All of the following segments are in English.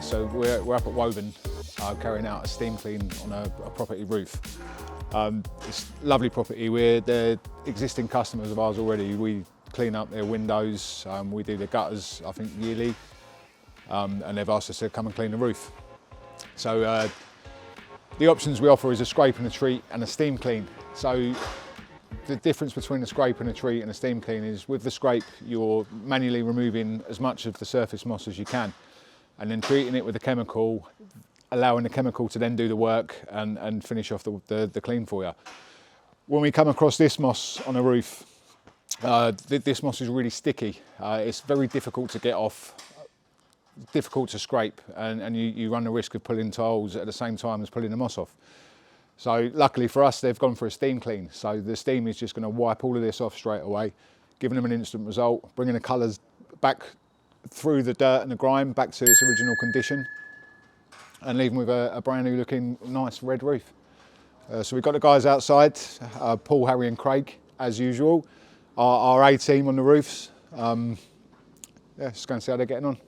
So we're up at Woburn carrying out a steam clean on a property roof. It's a lovely property. They're existing customers of ours already. We clean up their windows, we do the gutters, I think yearly, and they've asked us to come and clean the roof. So the options we offer is a scrape and a treat and a steam clean. So the difference between a scrape and a treat and a steam clean is with the scrape you're manually removing as much of the surface moss as you can, and then treating it with a chemical, allowing the chemical to then do the work and finish off the clean for you. When we come across this moss on a roof, this moss is really sticky. It's very difficult to get off, difficult to scrape, and you run the risk of pulling tiles at the same time as pulling the moss off. So luckily for us, they've gone for a steam clean. So the steam is just going to wipe all of this off straight away, giving them an instant result, bringing the colours back through the dirt and the grime back to its original condition, and leaving with a brand new looking nice red roof. So we've got the guys outside, Paul, Harry and Craig, as usual. Our A team on the roofs. Yeah, just go and see how they're getting on.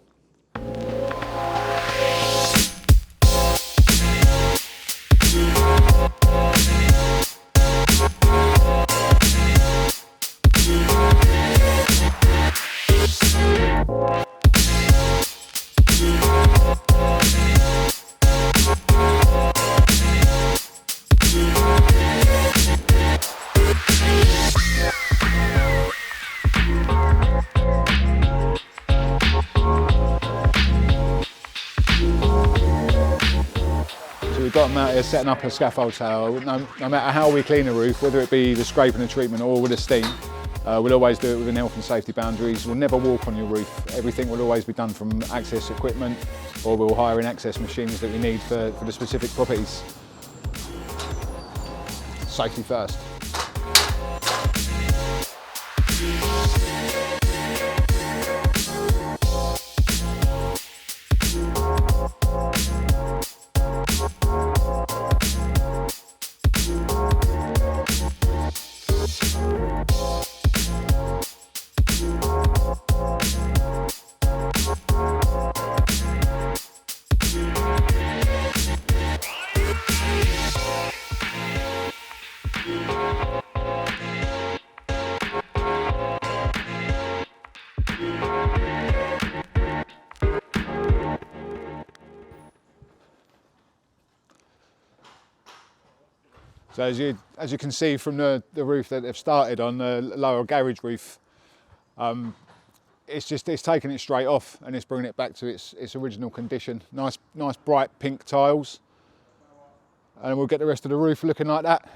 We've got them out here setting up a scaffold tower. No matter how we clean a roof, whether it be the scrape and the treatment or with a steam, we'll always do it within health and safety boundaries. We'll never walk on your roof. Everything will always be done from access equipment, or we'll hire in access machines that we need for the specific properties. Safety first. So as you can see from the roof that they've started on, the lower garage roof, it's taking it straight off and it's bringing it back to its original condition. Nice bright pink tiles, and we'll get the rest of the roof looking like that.